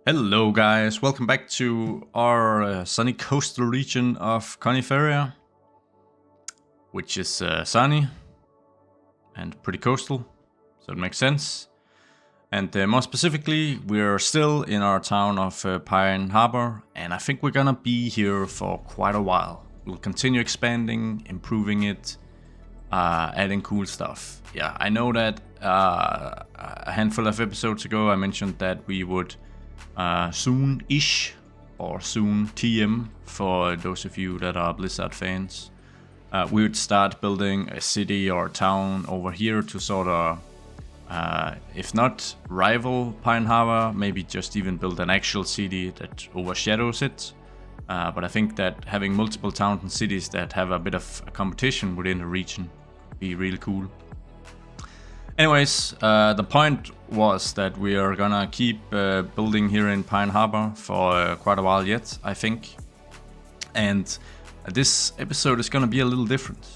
Hello guys, welcome back to our sunny coastal region of Coniferia, which is sunny and pretty coastal, so it makes sense. And more specifically, we're still in our town of Pine Harbor, and I think we're gonna be here for quite a while. We'll continue expanding, improving it, adding cool stuff. Yeah, I know that a handful of episodes ago I mentioned that we would soon-ish, or soon TM for those of you that are Blizzard fans, we would start building a city or a town over here to sort of, if not rival Pine Harbor, maybe just even build an actual city that overshadows it. But I think that having multiple towns and cities that have a bit of a competition within the region would be really cool. Anyways, the point was that we are gonna keep building here in Pine Harbor for quite a while yet, I think. And this episode is gonna be a little different.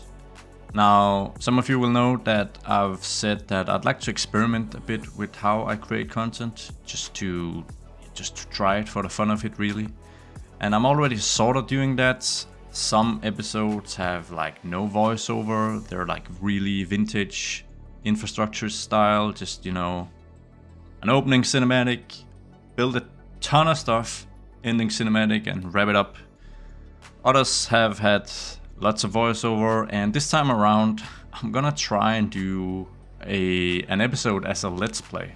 Now, some of you will know that I've said that I'd like to experiment a bit with how I create content, just to try it for the fun of it, really. And I'm already sort of doing that. Some episodes have like no voiceover, they're like really vintage Infrastructurist style, just, you know, an opening cinematic, build a ton of stuff, ending cinematic, and wrap it up. Others have had lots of voiceover, and this time around I'm gonna try and do an episode as a let's play.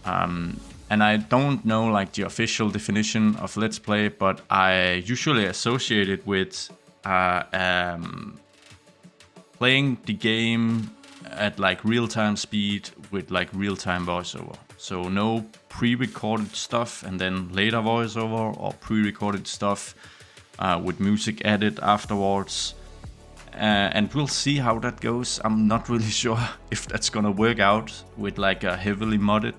And I don't know like the official definition of let's play, but I usually associate it with playing the game at like real-time speed with like real-time voiceover. So no pre-recorded stuff and then later voiceover, or pre-recorded stuff with music added afterwards. And we'll see how that goes. I'm not really sure if that's gonna work out with like a heavily modded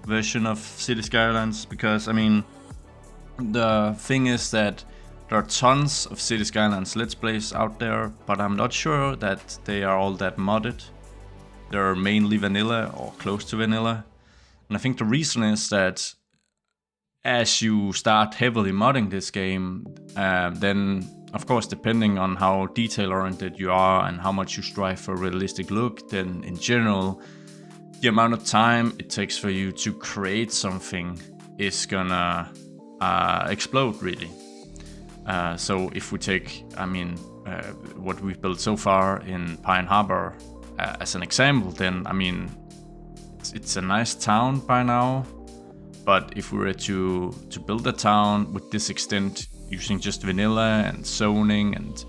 version of City Skylines, because I mean, the thing is that there are tons of City Skylines Let's Plays out there, but I'm not sure that they are all that modded. They're mainly vanilla or close to vanilla. And I think the reason is that as you start heavily modding this game, then of course, depending on how detail oriented you are and how much you strive for a realistic look, then in general, the amount of time it takes for you to create something is gonna explode, really. So if we take, what we've built so far in Pine Harbor as an example, then I mean, it's a nice town by now. But if we were to build a town with this extent, using just vanilla and zoning and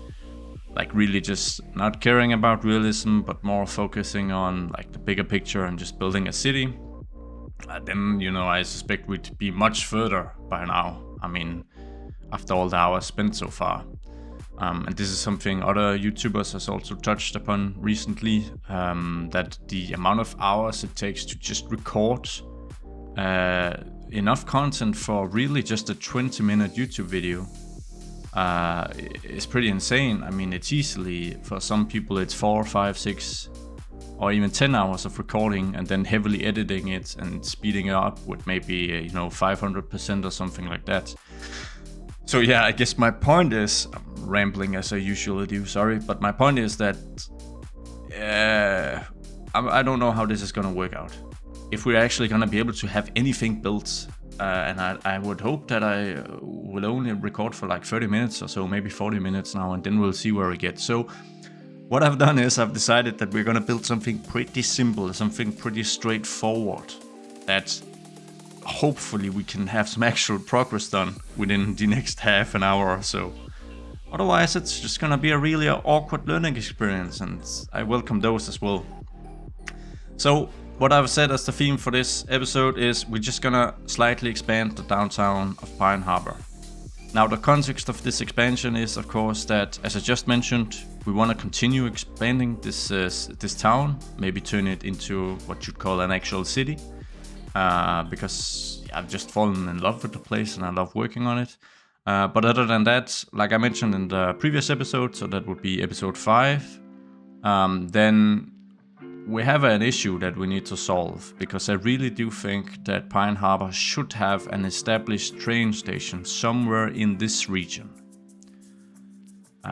like really just not caring about realism, but more focusing on like the bigger picture and just building a city, then, you know, I suspect we'd be much further by now. I mean, after all the hours spent so far. And this is something other YouTubers has also touched upon recently, that the amount of hours it takes to just record enough content for really just a 20-minute YouTube video is pretty insane. I mean, it's easily, for some people it's 4, 5, 6 or even 10 hours of recording and then heavily editing it and speeding it up with maybe 500% or something like that. So yeah, I guess my point is, I'm rambling as I usually do, sorry, but my point is that I don't know how this is gonna work out. If we're actually gonna be able to have anything built, and I would hope that I will only record for like 30 minutes or so, maybe 40 minutes now, and then we'll see where we get. So what I've done is I've decided that we're gonna build something pretty simple, something pretty straightforward, that hopefully we can have some actual progress done within the next half an hour or so. Otherwise, it's just gonna be a really awkward learning experience, and I welcome those as well. So what I've said as the theme for this episode is we're just gonna slightly expand the downtown of Pine Harbor. Now, the context of this expansion is, of course, that, as I just mentioned, we want to continue expanding this town, maybe turn it into what you'd call an actual city. Because I've just fallen in love with the place and I love working on it. But other than that, like I mentioned in the previous episode, so that would be episode 5, then we have an issue that we need to solve, because I really do think that Pine Harbor should have an established train station somewhere in this region.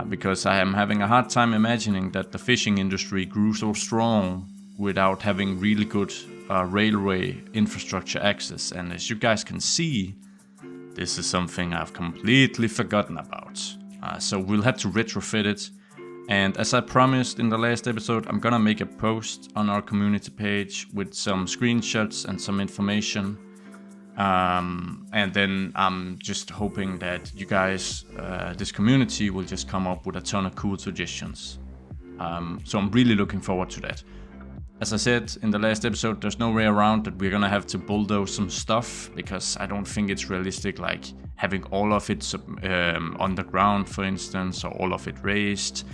Because I am having a hard time imagining that the fishing industry grew so strong without having really good railway infrastructure access. And as you guys can see, this is something I've completely forgotten about. So we'll have to retrofit it. And as I promised in the last episode, I'm gonna make a post on our community page with some screenshots and some information. And then I'm just hoping that you guys, this community, will just come up with a ton of cool suggestions. So I'm really looking forward to that. As I said in the last episode, there's no way around that we're gonna have to bulldoze some stuff, because I don't think it's realistic, like having all of it underground, for instance, or all of it raised.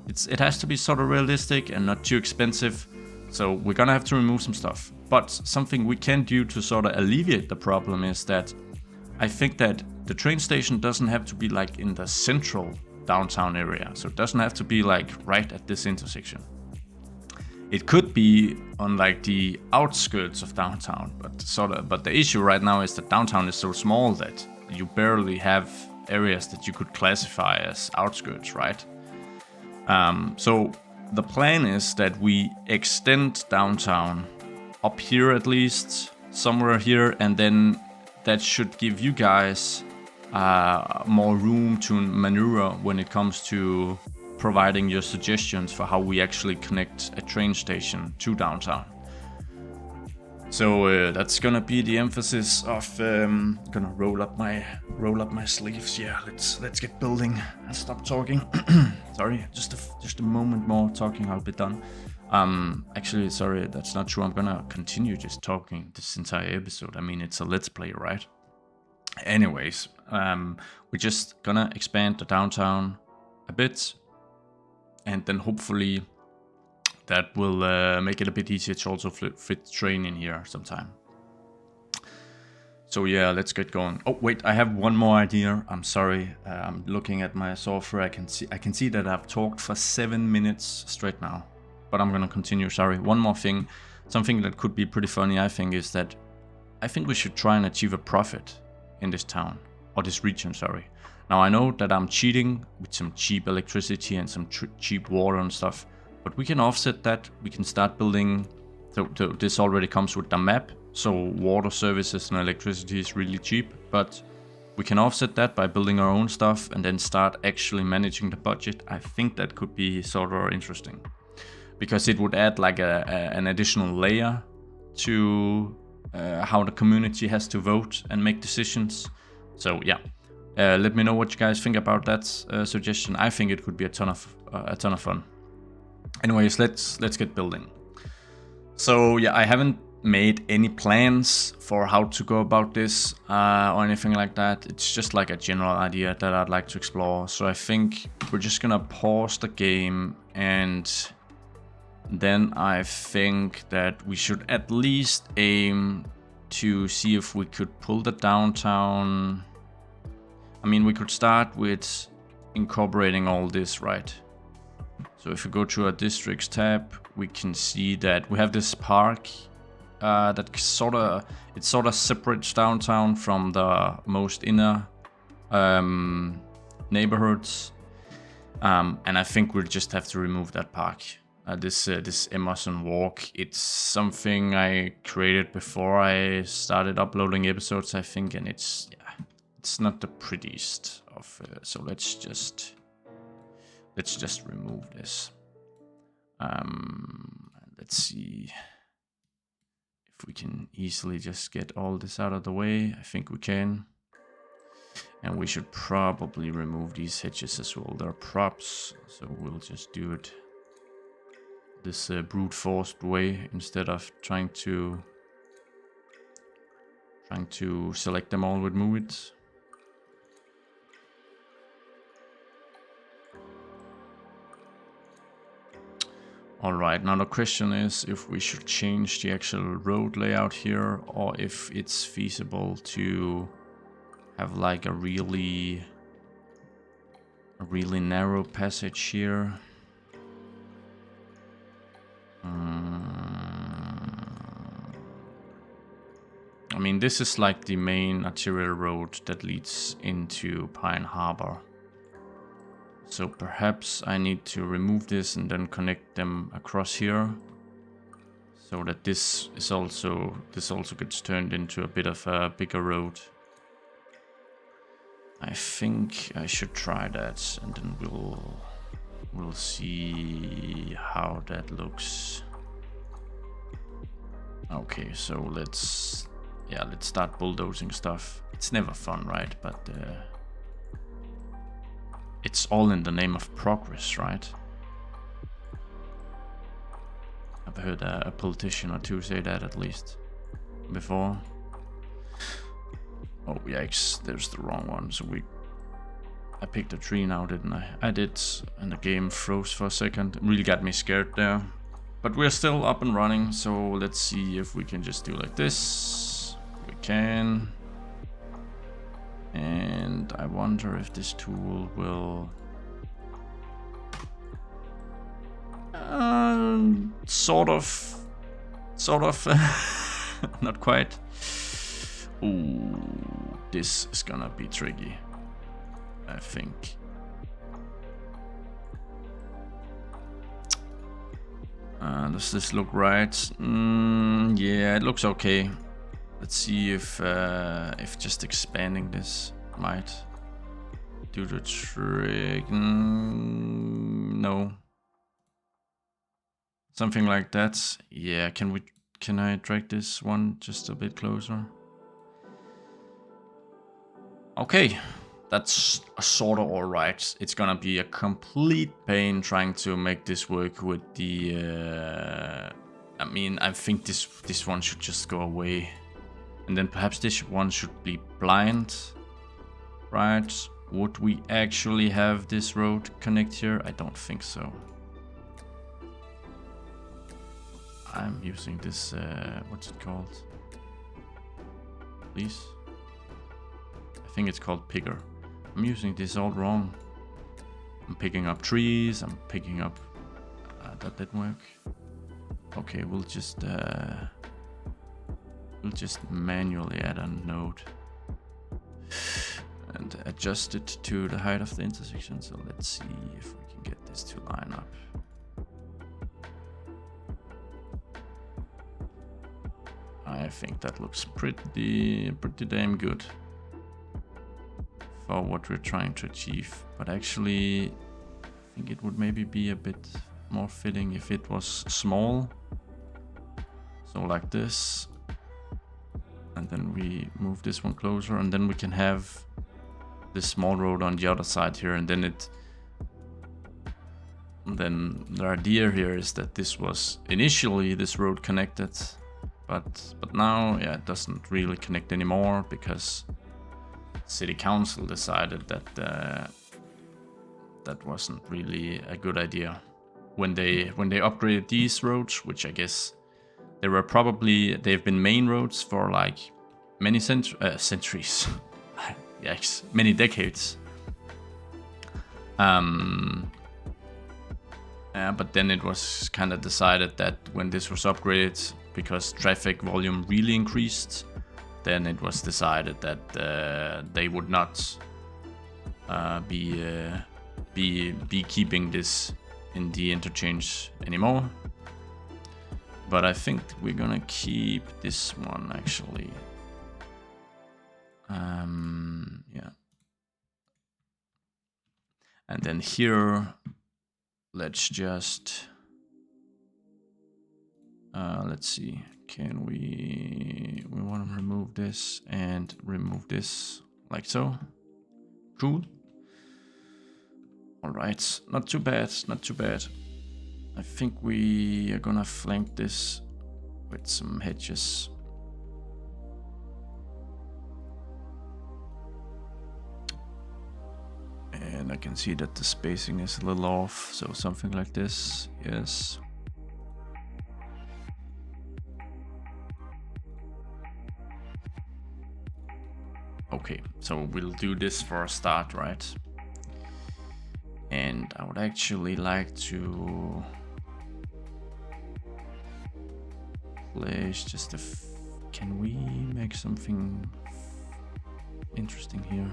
It has to be sort of realistic and not too expensive. So we're gonna have to remove some stuff. But something we can do to sort of alleviate the problem is that I think that the train station doesn't have to be like in the central downtown area. So it doesn't have to be like right at this intersection. It could be on like the outskirts of downtown, but the issue right now is that downtown is so small that you barely have areas that you could classify as outskirts, right? So the plan is that we extend downtown up here, at least somewhere here, and then that should give you guys more room to maneuver when it comes to providing your suggestions for how we actually connect a train station to downtown. So that's gonna be the emphasis of gonna roll up my sleeves. Yeah, let's get building and stop talking. Sorry, just a moment more talking, I'll be done. Actually, sorry, that's not true. I'm gonna continue just talking this entire episode. I mean, it's a let's play, right? Anyways, we're just gonna expand the downtown a bit, and then hopefully that will make it a bit easier to also fit train in here sometime. So yeah, let's get going. Oh wait, I have one more idea. I'm sorry. I'm looking at my software. I can see that I've talked for 7 minutes straight now, but I'm gonna continue. Sorry. One more thing, something that could be pretty funny, I think, is that I think we should try and achieve a profit in this town, or this region. Sorry. Now I know that I'm cheating with some cheap electricity and some cheap water and stuff. But we can offset that. We can start building. So this already comes with the map. So water services and electricity is really cheap. But we can offset that by building our own stuff and then start actually managing the budget. I think that could be sort of interesting, because it would add like an additional layer to how the community has to vote and make decisions. So yeah, let me know what you guys think about that suggestion. I think it could be a ton of fun. Anyways, let's get building. So yeah, I haven't made any plans for how to go about this or anything like that. It's just like a general idea that I'd like to explore. So I think we're just gonna pause the game, and then I think that we should at least aim to see if we could pull the downtown. I mean, we could start with incorporating all this, right? So if we go to our districts tab, we can see that we have this park that sort of separates downtown from the most inner neighborhoods, and I think we'll just have to remove that park. This Emerson Walk. It's something I created before I started uploading episodes, I think, and it's not the prettiest of. So let's just remove this. Let's see if we can easily just get all this out of the way. I think we can. And we should probably remove these hedges as well. They're props, so we'll just do it this brute forced way instead of trying to select them all with move it. Alright, now the question is if we should change the actual road layout here, or if it's feasible to have like a really narrow passage here. I mean, this is like the main arterial road that leads into Pine Harbor. So perhaps I need to remove this and then connect them across here, so that this also gets turned into a bit of a bigger road. I think I should try that, and then we'll see how that looks. Okay, so let's start bulldozing stuff. It's never fun, right? But it's all in the name of progress, right? I've heard a politician or two say that at least before. Oh yikes, there's the wrong one. So I picked a tree now, didn't I? I did, and the game froze for a second. It really got me scared there. But we're still up and running, so let's see if we can just do like this. We can. And I wonder if this tool will... sort of. Not quite. Ooh, this is gonna be tricky, I think. Does this look right? Yeah, it looks okay. Let's see if just expanding this might do the trick. No. Something like that. Yeah, can I drag this one just a bit closer? Okay, that's sort of alright. It's gonna be a complete pain trying to make this work with the... I mean, I think this one should just go away. And then perhaps this one should be blind, right? Would we actually have this road connect here? I don't think so. I'm using this, what's it called? Please? I think it's called picker. I'm using this all wrong. I'm picking up trees, I'm picking up... that didn't work. Okay, we'll just manually add a node. And adjust it to the height of the intersection. So let's see if we can get this to line up. I think that looks pretty damn good for what we're trying to achieve. But actually, I think it would maybe be a bit more fitting if it was small. So like this. And then we move this one closer, and then we can have this small road on the other side here, and then the idea here is that this was initially this road connected, but now, yeah, it doesn't really connect anymore because city council decided that that wasn't really a good idea when they upgraded these roads, which I guess they've been main roads for like many centuries. Yikes, many decades. But then it was kind of decided that when this was upgraded, because traffic volume really increased, then it was decided that they would not be keeping this in the interchange anymore. But I think we're gonna keep this one actually. Yeah. And then here, let's just let's see. Can we want to remove this and remove this like so? Cool. All right, not too bad, not too bad. I think we are gonna flank this with some hedges. And I can see that the spacing is a little off, so something like this, yes. Okay, so we'll do this for a start, right? And I would actually like to place just can we make something interesting here?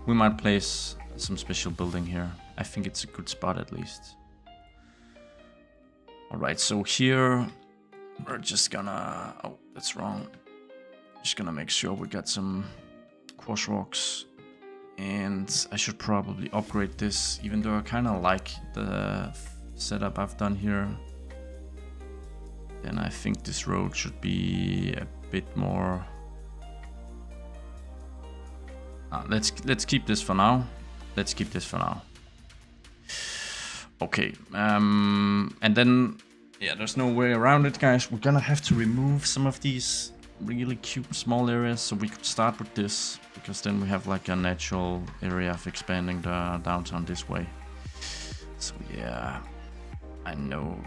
We might place some special building here. I think it's a good spot at least. Alright, so here we're just gonna... Oh, that's wrong. Just gonna make sure we got some quartz rocks. And I should probably upgrade this, even though I kind of like the setup I've done here. Then I think this road should be a bit more... let's keep this for now. Let's keep this for now. Okay, and then, yeah, there's no way around it, guys. We're gonna have to remove some of these really cute small areas. So we could start with this, because then we have like a natural area of expanding the downtown this way. So yeah, I know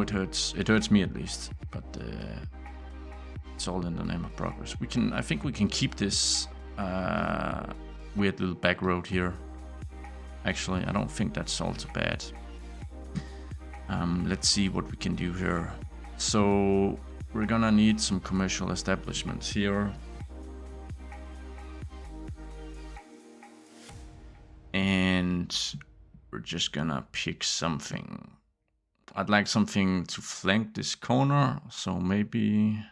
it hurts. It hurts me at least, but it's all in the name of progress. I think we can keep this weird little back road here. Actually, I don't think that's all too bad. Let's see what we can do here. So we're gonna need some commercial establishments here. And we're just gonna pick something. I'd like something to flank this corner, so maybe...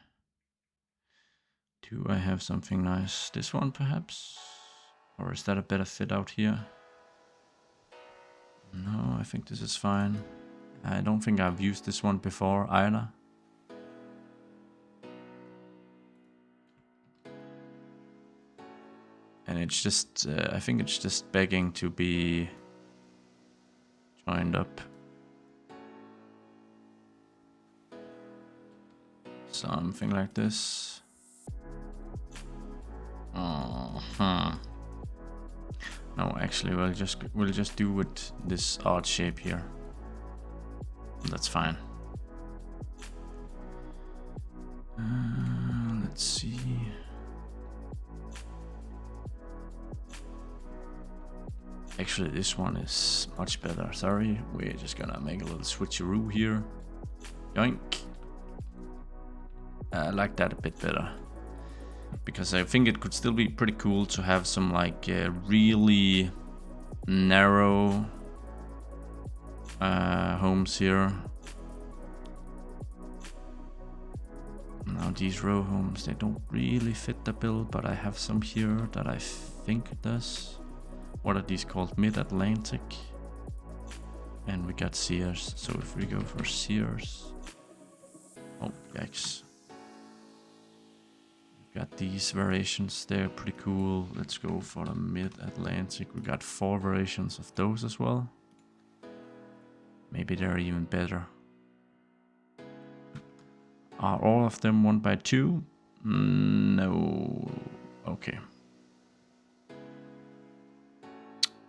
Do I have something nice? This one perhaps? Or is that a better fit out here? No, I think this is fine. I don't think I've used this one before either. And it's just, I think it's just begging to be joined up. Something like this. No, actually, we'll just do with this odd shape here. That's fine. Let's see. Actually, this one is much better. Sorry, we're just gonna make a little switcheroo here. Yoink. I like that a bit better, because I think it could still be pretty cool to have some like really narrow homes here. Now these row homes, they don't really fit the bill, but I have some here that I think it does. What are these called? Mid-Atlantic. And we got Sears. So if we go for Sears... Oh, yikes. Got these variations, they're pretty cool. Let's go for the Mid-Atlantic. We got 4 variations of those as well. Maybe they're even better. Are all of them 1x2? No. Okay.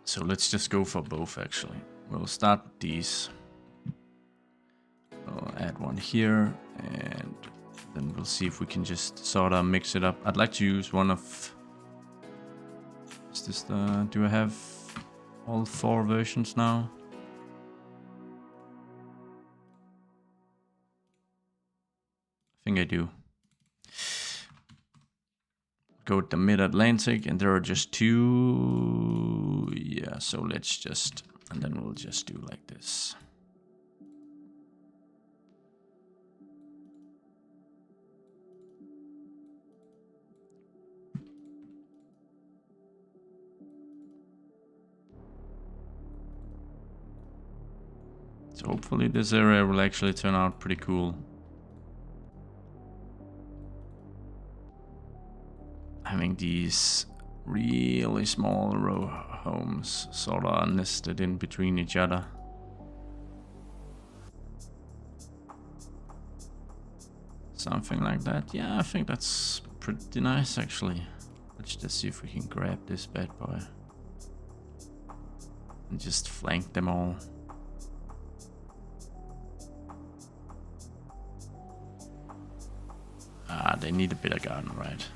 So let's just go for both actually. We'll start with these. We'll add one here and then we'll see if we can just sort of mix it up. I'd like to use one of... Is this the... Do I have all 4 versions now? I think I do. Go with the Mid-Atlantic and there are just 2. Yeah, so let's just... And then we'll just do like this. So hopefully this area will actually turn out pretty cool. Having these really small row homes sort of nested in between each other. Something like that. Yeah, I think that's pretty nice actually. Let's just see if we can grab this bad boy. And just flank them all. Ah, they need a bit of garden, right?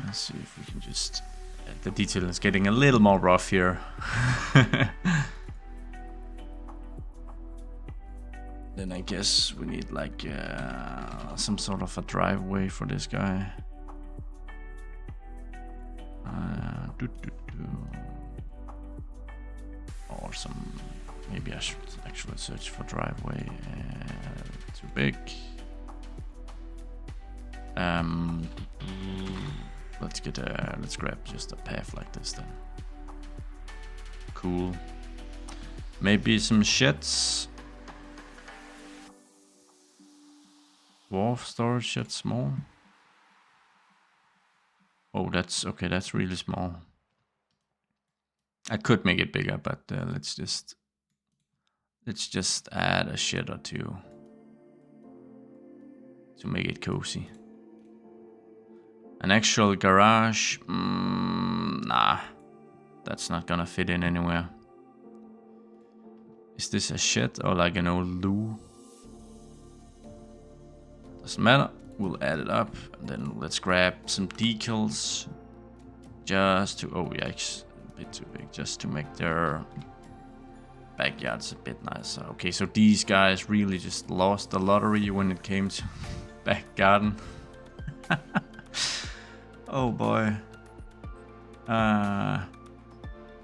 Let's see if we can just... The detail is getting a little more rough here. Then I guess we need like some sort of a driveway for this guy. Or some... Maybe I should actually search for driveway. Too big. Let's grab just a path like this then. Cool. Maybe some sheds. Wharf storage shed small. Oh, that's okay. That's really small. I could make it bigger, but let's just add a shed or two to make it cozy. An actual garage? Nah, that's not gonna fit in anywhere. Is this a shed or like an old loo? Doesn't matter. We'll add it up, and then let's grab some decals. Just to... Oh, yikes. A bit too big. Just to make their backyards a bit nicer. Okay, so these guys really just lost the lottery when it came to back garden. Oh boy.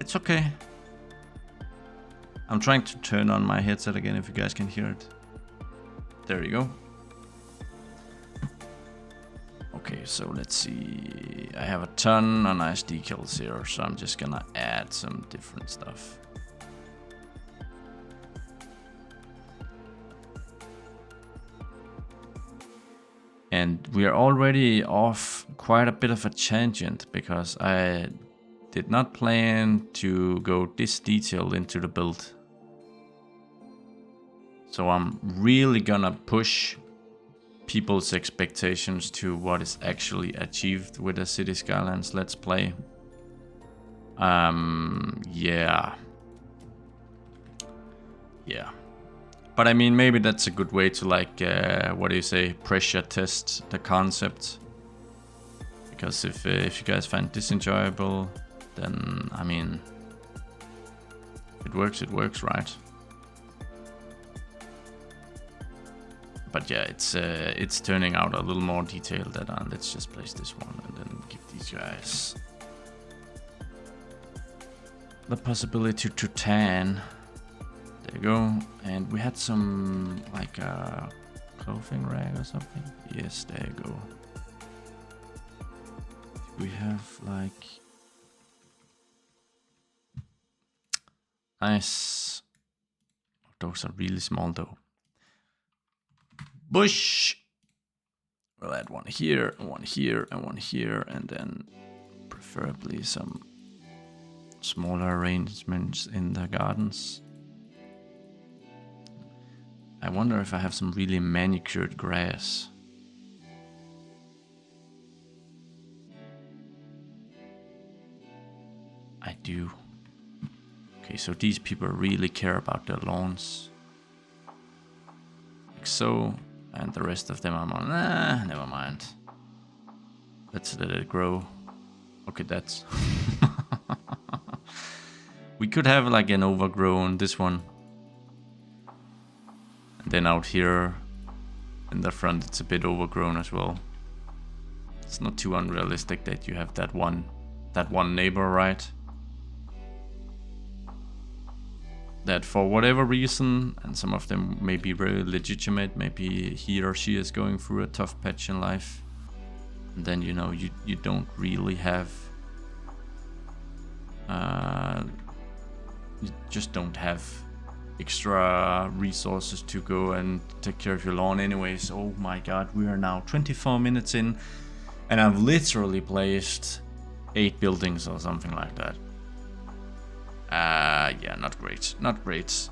It's okay. I'm trying to turn on my headset again if you guys can hear it. There you go. Okay, so let's see. I have a ton of nice decals here, so I'm just gonna add some different stuff. And we are already off quite a bit of a tangent because I did not plan to go this detailed into the build. So I'm really gonna push people's expectations to what is actually achieved with a City Skylines Let's Play. Yeah. But I mean, maybe that's a good way to like, what do you say, pressure test the concept. Because if you guys find this enjoyable, then I mean, it works, right? But yeah, it's turning out a little more detailed. That let's just place this one and then give these guys the possibility to tan. There you go. And we had some like a clothing rag or something. Yes, there you go. We have like nice. Those are really small though. Bush. We'll add one here, and one here, and one here, and then preferably some smaller arrangements in the gardens. I wonder if I have some really manicured grass. I do. Okay, so these people really care about their lawns. Like so. And the rest of them I'm on, never mind. Let's let it grow. Okay, that's... We could have like an overgrown, this one. And then out here in the front it's a bit overgrown as well. It's not too unrealistic that you have that one neighbor, right? That for whatever reason, and some of them may be very legitimate, maybe he or she is going through a tough patch in life, and then you know you don't really have you just don't have extra resources to go and take care of your lawn anyways. Oh my god, we are now 24 minutes in and I've literally placed 8 buildings or something like that. Yeah, not great. Let's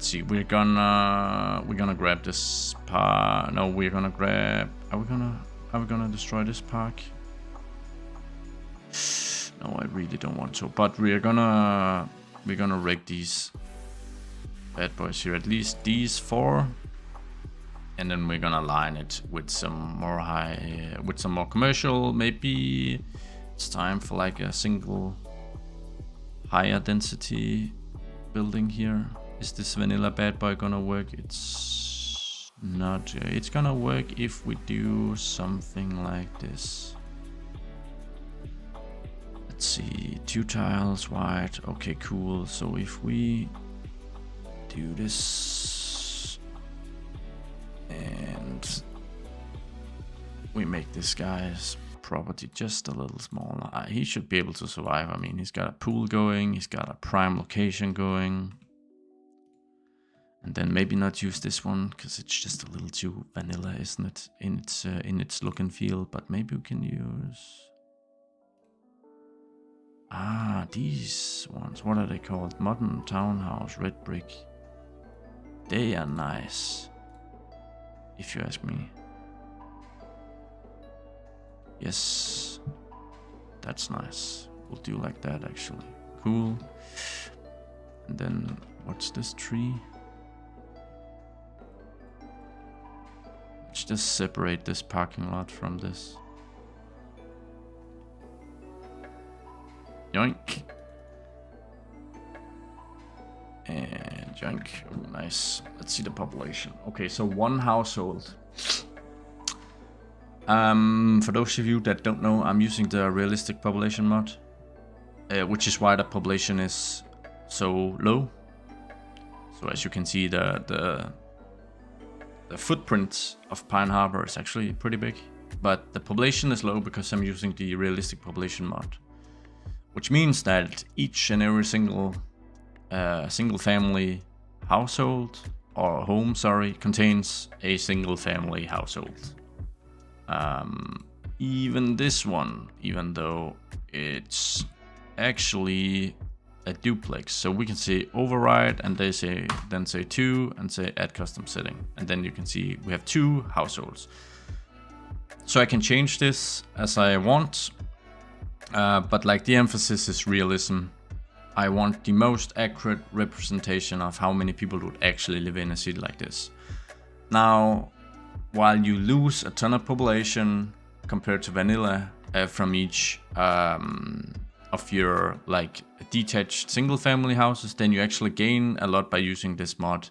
see. We're gonna grab this park. No, we're gonna grab. Are we gonna destroy this park? No, I really don't want to. But we're gonna rig these bad boys here. At least these 4, and then we're gonna line it with some more commercial. Maybe it's time for like a single higher density building here. Is this vanilla bad boy gonna work? It's not. It's gonna work if we do something like this. Let's see, 2 tiles wide. Okay, cool. So if we do this and we make this guy's property just a little smaller, he should be able to survive. I mean, he's got a pool going, he's got a prime location going. And then maybe not use this one because it's just a little too vanilla, isn't it? In its look and feel. But maybe we can use these ones. What are they called? Modern townhouse, red brick. They are nice, if you ask me. Yes, that's nice. We'll do like that actually. Cool. And then what's this tree? Let's just separate this parking lot from this. Yoink. And yoink. Oh, nice. Let's see the population. Okay, so 1 household. For those of you that don't know, I'm using the realistic population mod, which is why the population is so low. So as you can see, the footprint of Pine Harbor is actually pretty big, but the population is low because I'm using the realistic population mod, which means that each and every single family household or home, contains a single family household. Even this one, even though it's actually a duplex, so we can say override and then say 2 and say add custom setting, and then you can see we have 2 households. So I can change this as I want, but like the emphasis is realism. I want the most accurate representation of how many people would actually live in a city like this. Now, while you lose a ton of population compared to vanilla from each of your like detached single family houses, then you actually gain a lot by using this mod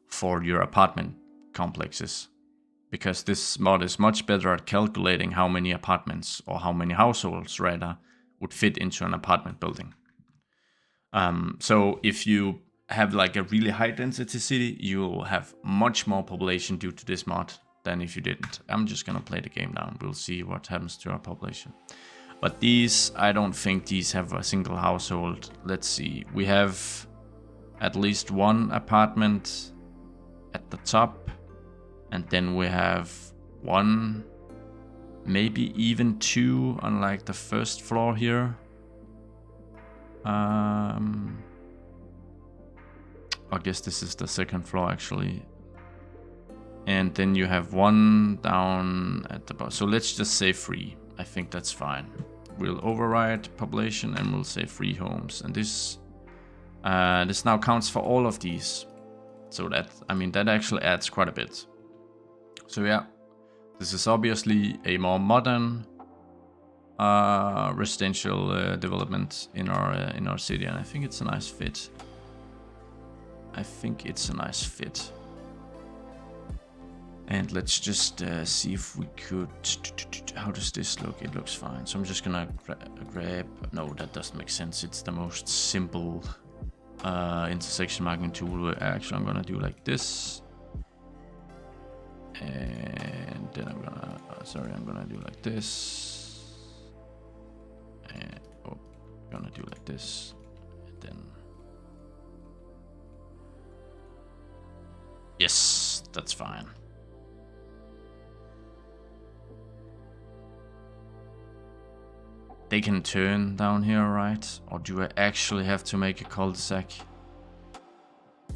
for your apartment complexes, because this mod is much better at calculating how many apartments, or how many households rather, would fit into an apartment building. So if you have like a really high density city, you'll have much more population due to this mod than if you didn't. I'm just gonna play the game now. We'll see what happens to our population. But these, I don't think these have a single household. Let's see. We have at least 1 apartment at the top, and then we have 1, maybe even 2 on like the first floor here. I guess this is the second floor actually. And then you have 1 down at the bottom. So let's just say 3. I think that's fine. We'll override population and we'll say 3 homes. And this now counts for all of these. So that, I mean, that actually adds quite a bit. So yeah, this is obviously a more modern residential development in our city, and I think it's a nice fit. And let's just see if we could. How does this look? It looks fine. So I'm just gonna grab. No, that doesn't make sense. It's the most simple intersection marking tool. Actually, I'm gonna do like this, and then I'm gonna do like this, and I'm gonna do like this, and then yes, that's fine. They can turn down here, right? Or do I actually have to make a cul-de-sac?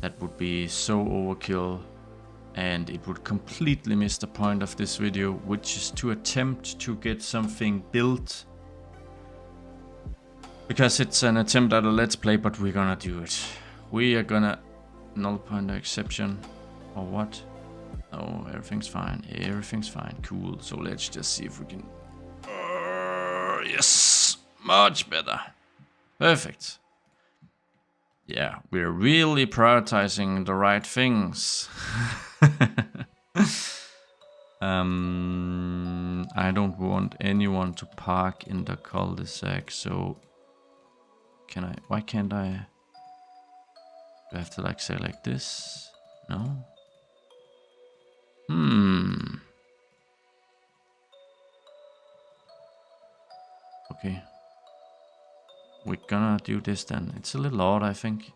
That would be so overkill, and it would completely miss the point of this video, which is to attempt to get something built. Because it's an attempt at a let's play, but we're gonna do it. We are gonna null pointer exception, or what? Oh, everything's fine. Everything's fine. Cool. So let's just see if we can... yes! Much better. Perfect. Yeah, we're really prioritizing the right things. I don't want anyone to park in the cul-de-sac, so... Can I... Why can't I... Do I have to like say like this? No? Okay. We're gonna do this then. It's a little odd, I think.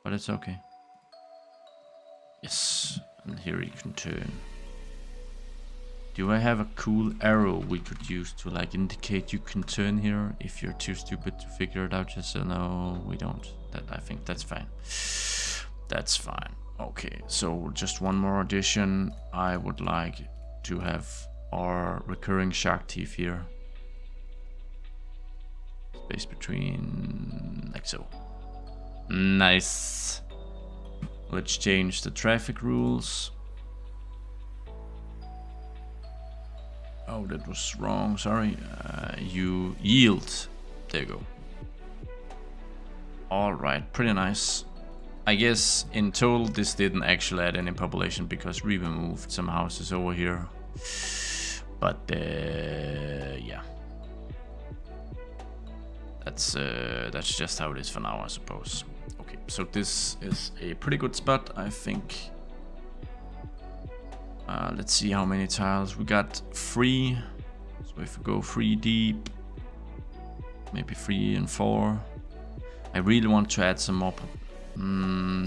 But it's okay. Yes. And here you can turn. Do I have a cool arrow we could use to like indicate you can turn here if you're too stupid to figure it out? Just so no, we don't. I think that's fine. That's fine. Okay, so just one more addition. I would like to have our recurring shark teeth here. Space between, like so. Nice. Let's change the traffic rules. Oh, that was wrong, sorry. You yield. There you go. Alright, pretty nice. I guess in total this didn't actually add any population because we removed some houses over here. But yeah. That's just how it is for now, I suppose. Okay, so this is a pretty good spot, I think. Let's see how many tiles we got. 3. So if we go 3 deep, maybe 3 and 4. I really want to add some more.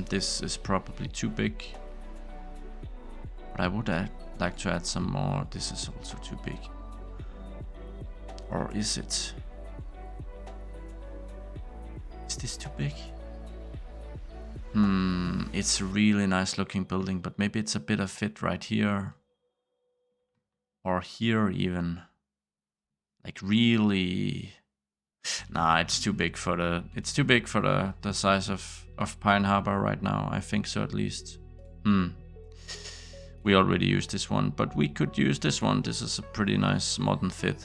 This is probably too big, but I would like to add some more. This is also too big. Or is it? Is this too big? It's a really nice looking building, but maybe it's a bit of fit right here. Or here even. Like really... Nah, it's too big for the size of Pine Harbor right now. I think so, at least. We already used this one, but we could use this one. This is a pretty nice modern fit.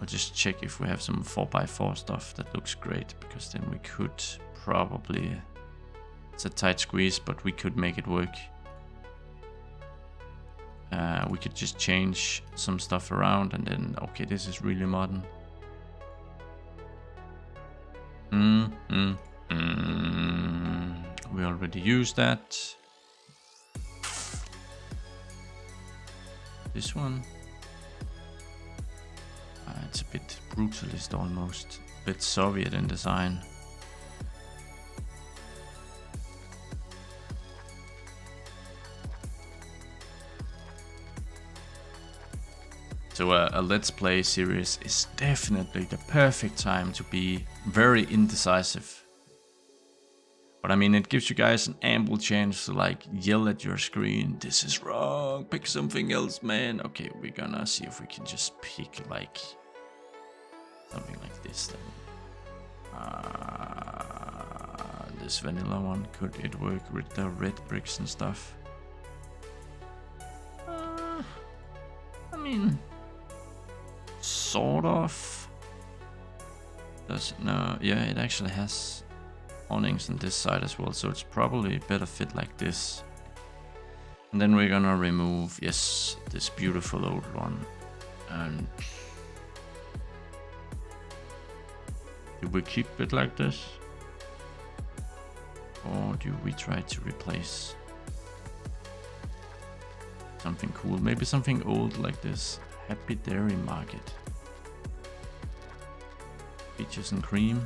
I'll just check if we have some 4x4 stuff that looks great, because then we could probably... It's a tight squeeze, but we could make it work. We could just change some stuff around and then... Okay, this is really modern. We already used that. This one. It's a bit brutalist almost. A bit Soviet in design. So a Let's Play series is definitely the perfect time to be very indecisive. But I mean, it gives you guys an ample chance to like yell at your screen, this is wrong, pick something else, man. Okay, we're gonna see if we can just pick like something like this then. This vanilla one, could it work with the red bricks and stuff? I mean... Sort of. Does it? No, yeah, it actually has awnings on this side as well, so it's probably better fit like this. And then we're gonna remove, yes, this beautiful old one. And do we keep it like this? Or do we try to replace something cool? Maybe something old like this. Happy Dairy Market. Peaches and cream.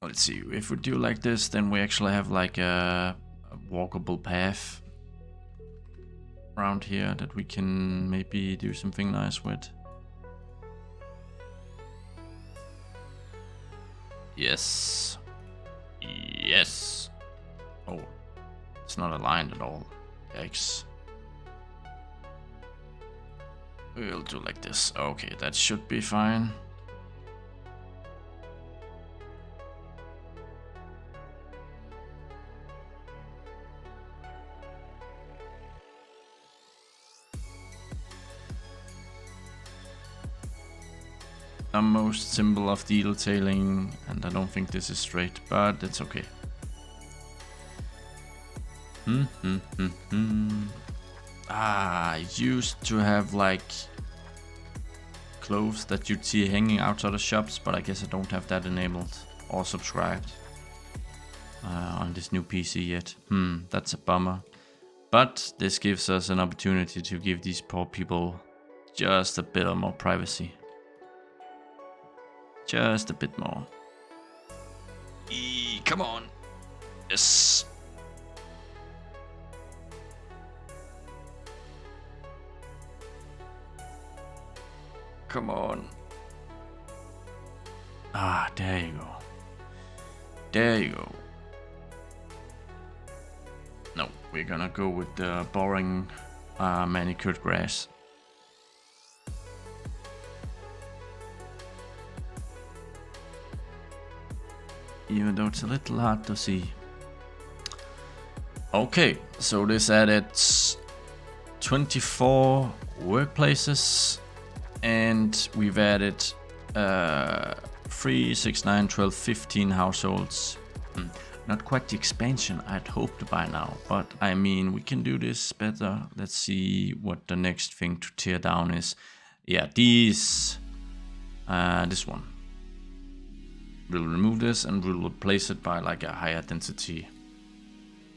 Let's see, if we do like this, then we actually have like a walkable path around here that we can maybe do something nice with. Yes. Yes. Oh, it's not aligned at all. Yikes. We'll do like this. Okay, that should be fine. the most symbol of detailing, and I don't think this is straight, but it's okay. I used to have like clothes that you'd see hanging outside of shops, but I guess I don't have that enabled or subscribed on this new PC yet. That's a bummer. But this gives us an opportunity to give these poor people just a bit more privacy. Just a bit more. Come on. Yes. Come on. There you go. There you go. No, we're gonna go with the boring manicured grass. Even though it's a little hard to see. Okay, so this added 24 workplaces, and we've added 3, 6, 9, 12, 15 households. Not quite the expansion I'd hoped by now, but I mean, we can do this better. Let's see what the next thing to tear down is. Yeah, this one. We'll remove this and we'll replace it by like a higher density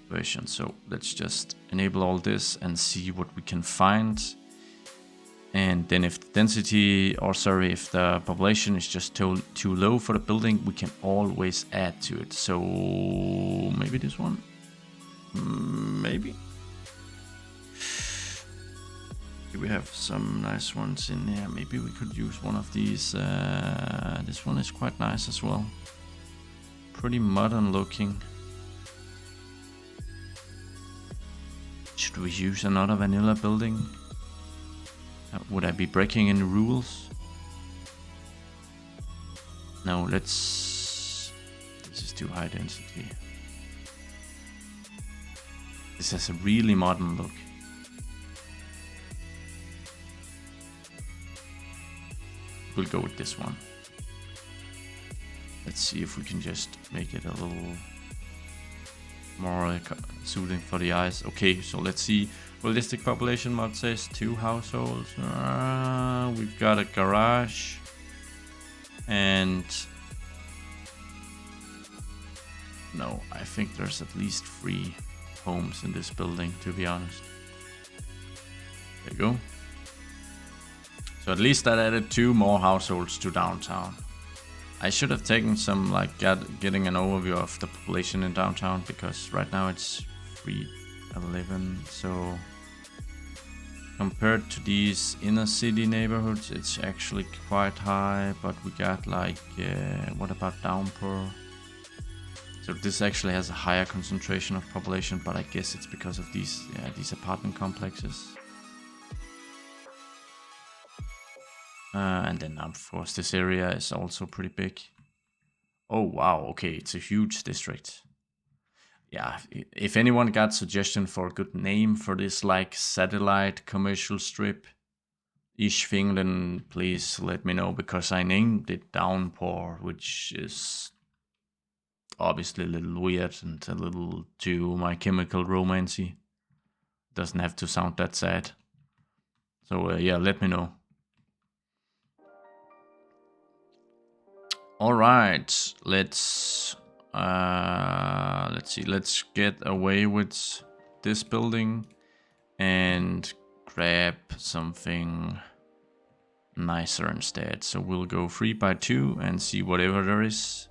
version. So let's just enable all this and see what we can find. And then if the density, or sorry, if the population is just too low for the building, we can always add to it. So maybe this one? Maybe. We have some nice ones in there. Maybe we could use one of these. This one is quite nice as well. Pretty modern looking. Should we use another vanilla building? Would I be breaking any rules? No, let's... This is too high density. This has a really modern look. We'll go with this one. Let's see if we can just make it a little more soothing for the eyes. Okay, so let's see. Realistic population mod says 2 households. We've got a garage. And... no, I think there's at least 3 homes in this building, to be honest. There you go. So at least that added 2 more households to downtown. I should have taken some, like, getting an overview of the population in downtown, because right now it's 311. So compared to these inner city neighborhoods, it's actually quite high. But we got like, what about downpour? So this actually has a higher concentration of population, but I guess it's because of these apartment complexes. And then of course this area is also pretty big. Oh wow, okay, it's a huge district. Yeah, if anyone got suggestion for a good name for this like satellite commercial strip-ish thing, then please let me know, because I named it Downpour, which is obviously a little weird and a little too My Chemical Romance-y. Doesn't have to sound that sad. So yeah, let me know. All right, let's see. Let's get away with this building and grab something nicer instead. So we'll go 3x2 and see whatever there is.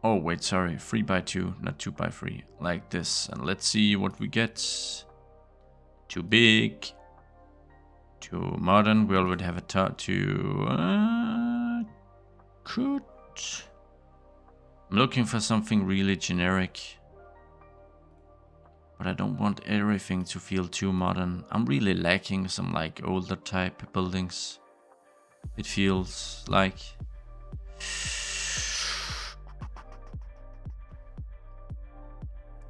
Oh wait, sorry, 3x2, not 2x3, like this. And let's see what we get. Too big. Too modern. We already have a too. I'm looking for something really generic, but I don't want everything to feel too modern. I'm really lacking some like older type buildings. It feels like.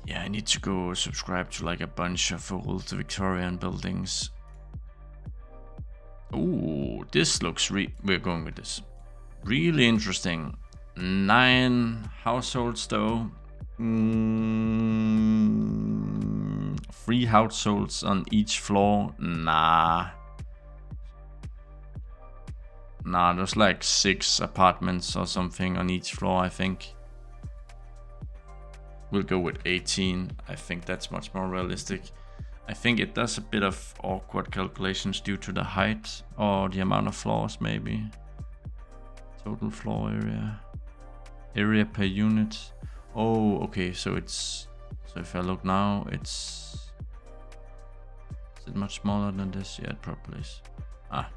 Yeah, I need to go subscribe to like a bunch of old Victorian buildings. Ooh, this looks we're going with this. Really interesting. 9 households though. 3 households on each floor. Nah, there's like 6 apartments or something on each floor, I think. We'll go with 18. I think that's much more realistic. I think it does a bit of awkward calculations due to the height or the amount of floors, maybe. Total floor area. Area per unit. Oh, okay, so it's... So if I look now, it's... Is it much smaller than this? Yeah, it probably is. Ah.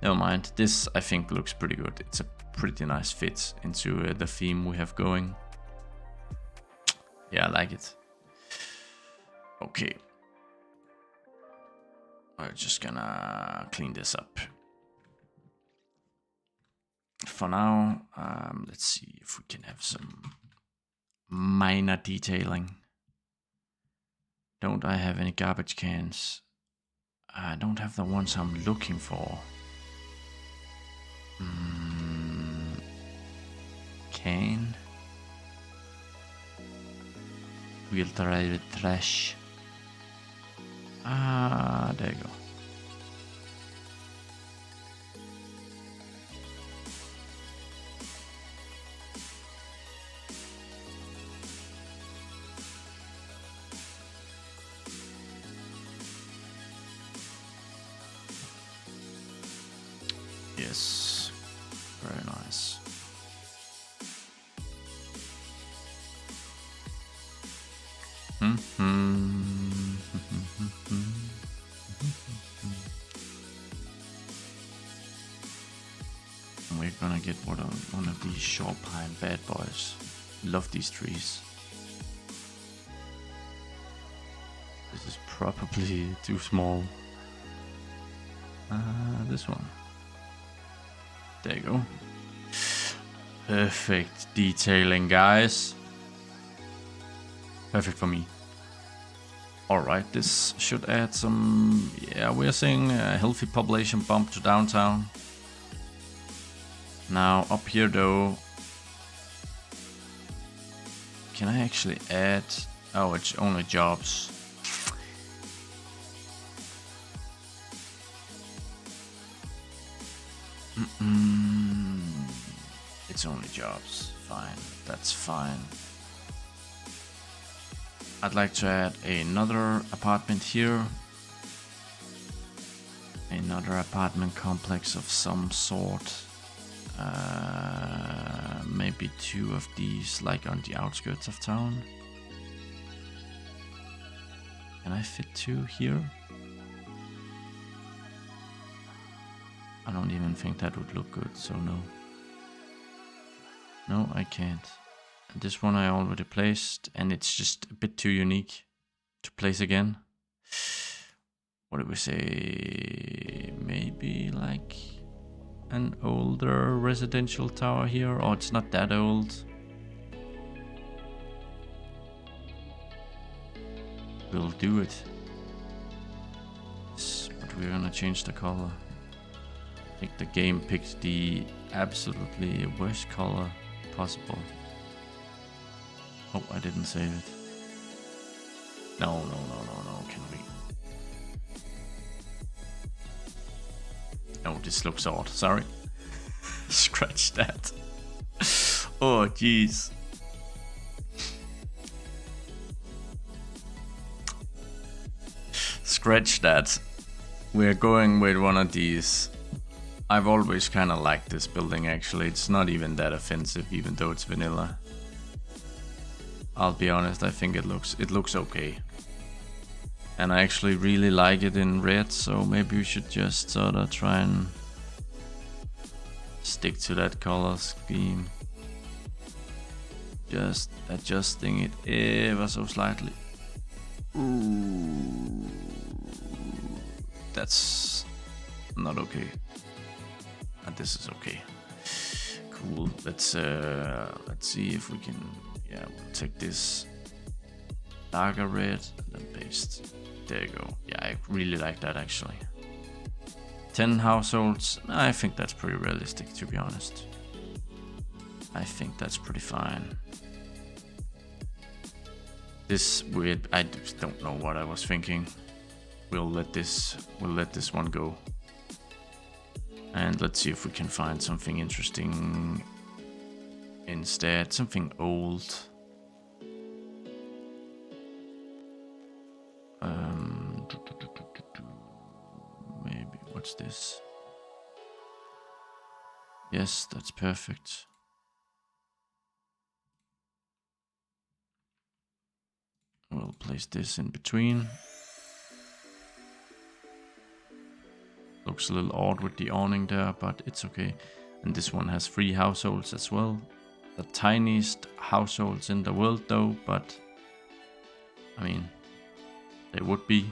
Never mind. This, I think, looks pretty good. It's a pretty nice fit into the theme we have going. Yeah, I like it. Okay. I'm just gonna clean this up. For now, let's see if we can have some minor detailing. Don't I have any garbage cans? I don't have the ones I'm looking for. Can? Wheel drive trash. Ah, there you go. Yes, very nice. We're gonna get one of these short pine bad boys. Love these trees. This is probably too small. This one. There you go. Perfect detailing, guys. Perfect for me. Alright, this should add some... Yeah, we're seeing a healthy population bump to downtown. Now, up here though... Can I actually add... Oh, it's only jobs. It's only jobs. Fine, that's fine. I'd like to add another apartment here. Another apartment complex of some sort. Maybe 2 of these, like on the outskirts of town. Can I fit 2 here? I don't even think that would look good, so no. No, I can't. This one I already placed, and it's just a bit too unique to place again. What did we say? Maybe like an older residential tower here, or it's not that old. We'll do it. But we're gonna change the color. I think the game picked the absolutely worst color possible. Oh, I didn't save it. No, can we? Oh, this looks odd, sorry. Scratch that. Oh, jeez. Scratch that. We're going with one of these. I've always kind of liked this building actually. It's not even that offensive even though it's vanilla. I'll be honest, I think it looks okay. And I actually really like it in red, so maybe we should just sort of try and stick to that color scheme. Just adjusting it ever so slightly. Ooh, that's not okay. And this is okay. Cool. Let's see if we can. Yeah, we'll take this darker red, and then paste. There you go. Yeah, I really like that actually. 10 households. I think that's pretty realistic, to be honest. I think that's pretty fine. This weird, I just don't know what I was thinking. We'll let this one go. And let's see if we can find something interesting instead. Something old. Maybe, what's this? Yes, that's perfect. We'll place this in between. Looks a little odd with the awning there, but it's okay. And this one has 3 households as well. The tiniest households in the world though, but I mean, they would be.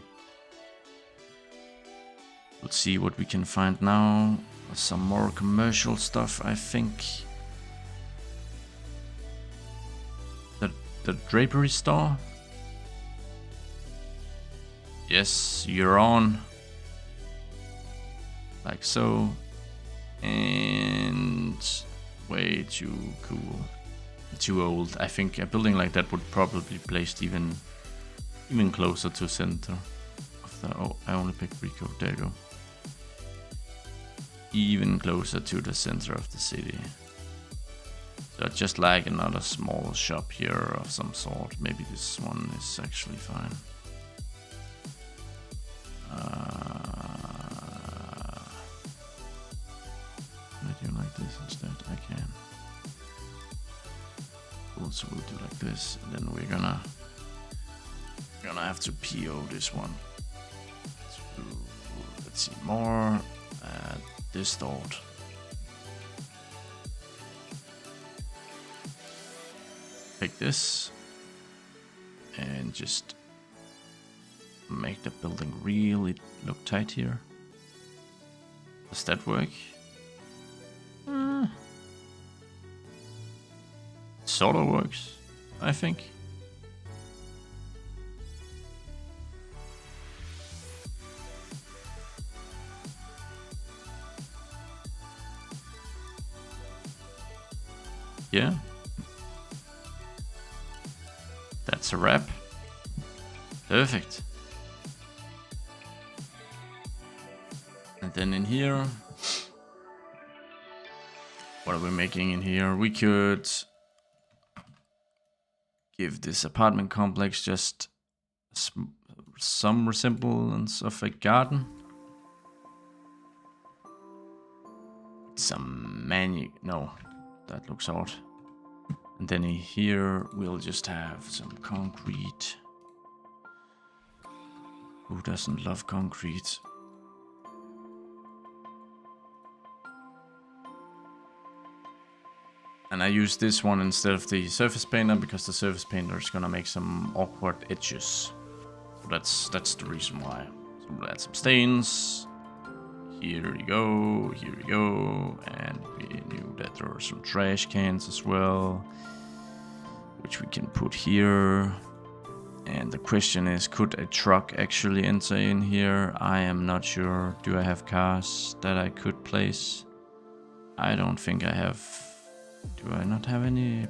We'll see what we can find now. Some more commercial stuff, I think. The drapery store. Yes, you're on. Like so. And way too cool. Too old. I think a building like that would probably be placed even closer to center of the... Oh, I only picked Rico. There you go. Even closer to the center of the city. So just like another small shop here of some sort. Maybe this one is actually fine. Can I do like this instead? I can. Also we'll do like this, and then we're gonna have to PO this one. So, let's see more. Distort. Take this and just make the building really look tight here. Does that work? Sort of works, I think. Yeah. That's a wrap. Perfect. And then in here, what are we making in here? We could give this apartment complex just some resemblance of a garden. No, that looks odd. And then in here we'll just have some concrete. Who doesn't love concrete? And I use this one instead of the surface painter because the surface painter is gonna make some awkward edges. So that's the reason why. So we'll add some stains. Here we go, and we knew that there are some trash cans as well, which we can put here. And the question is, could a truck actually enter in here? I am not sure. Do I have cars that I could place? I don't think I have. Do I not have any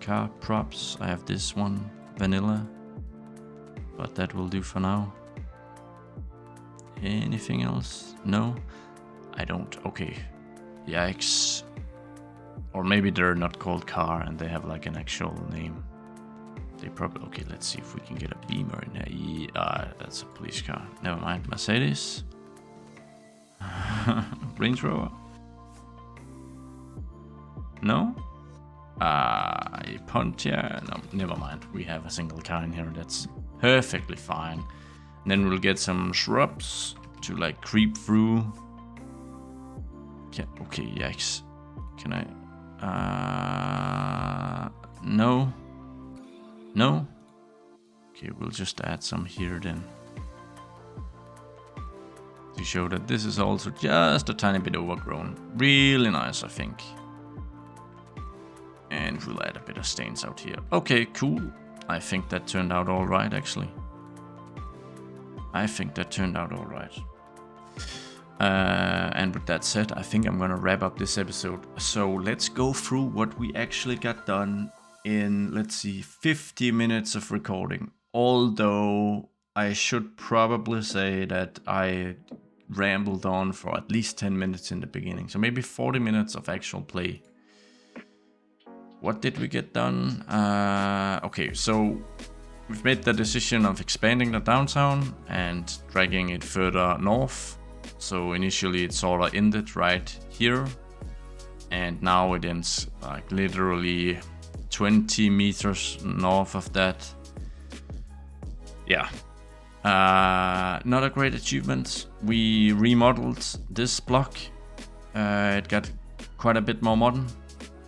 car props? I have this one, vanilla, but that will do for now. Anything else? No, I don't. Okay, yikes. Or maybe they're not called car and they have like an actual name. They probably... Okay, let's see if we can get a Beamer in here. Yeah, that's a police car. Never mind. Mercedes. Range Rover. No? A Pontiac. No, never mind. We have a single car in here. That's perfectly fine. And then we'll get some shrubs to like creep through. Okay, yikes. Can I? No. No? Okay, we'll just add some here then. To show that this is also just a tiny bit overgrown. Really nice, I think. And we'll add a bit of stains out here. Okay, cool. I think that turned out all right, actually. I think that turned out all right. And with that said, I think I'm gonna wrap up this episode. So let's go through what we actually got done in, let's see, 50 minutes of recording. Although I should probably say that I rambled on for at least 10 minutes in the beginning. So maybe 40 minutes of actual play. What did we get done? Okay, so we've made the decision of expanding the downtown and dragging it further north. So initially it sort of ended right here, and now it ends like literally 20 meters north of that. Yeah, not a great achievement. We remodeled this block. It got quite a bit more modern,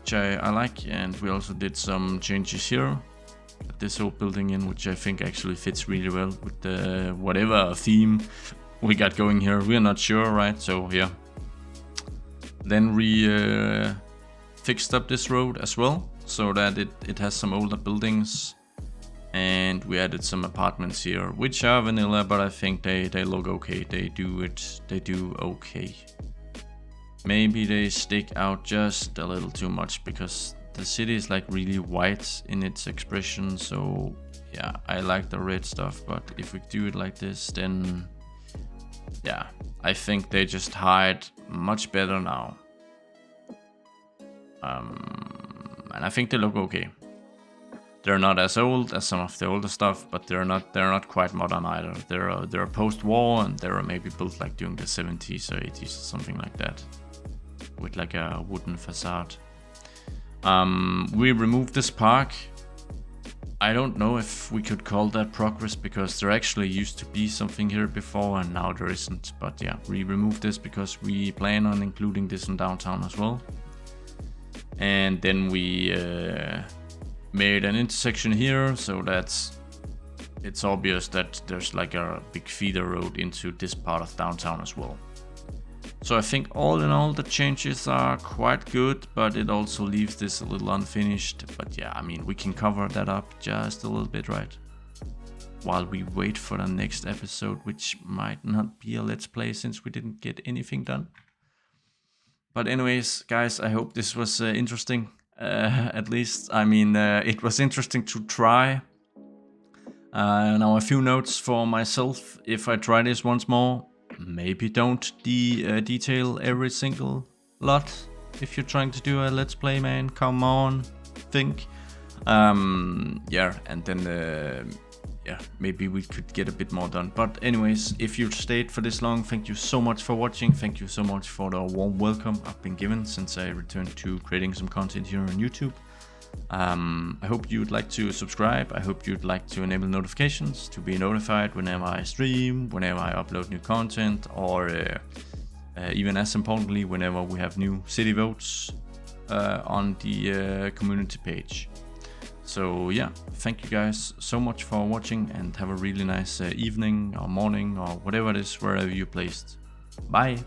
which I like, and we also did some changes here at this old building in, which I think actually fits really well with the whatever theme we got going here. We're not sure, right? So yeah. Then we fixed up this road as well, so that it has some older buildings, and we added some apartments here, which are vanilla, but I think they look okay. They do okay. Maybe they stick out just a little too much because the city is like really white in its expression. So yeah, I like the red stuff, but if we do it like this, then yeah, I think they just hide much better now. And I think they look okay. They're not as old as some of the older stuff, but they're not quite modern either. They're post-war, and they're maybe built like during the 70s or 80s or something like that, with like a wooden facade. We removed this park. I don't know if we could call that progress, because there actually used to be something here before and now there isn't. But yeah, we removed this because we plan on including this in downtown as well. And then we made an intersection here, so it's obvious that there's like a big feeder road into this part of downtown as well. So I think all in all the changes are quite good, but it also leaves this a little unfinished. But yeah, I mean, we can cover that up just a little bit, right? While we wait for the next episode, which might not be a let's play since we didn't get anything done. But anyways, guys, I hope this was interesting. At least, I mean, it was interesting to try. Now a few notes for myself. If I try this once more, maybe don't detail every single lot. If you're trying to do a let's play, man, come on, think. Yeah, and then yeah, maybe we could get a bit more done. But anyways, if you stayed for this long, thank you so much for watching. Thank you so much for the warm welcome I've been given since I returned to creating some content here on YouTube. I hope you'd like to subscribe. I hope you'd like to enable notifications to be notified whenever I stream, whenever I upload new content, or even as importantly, whenever we have new city votes on the community page. So yeah, thank you guys so much for watching, and have a really nice evening or morning or whatever it is wherever you're placed. Bye!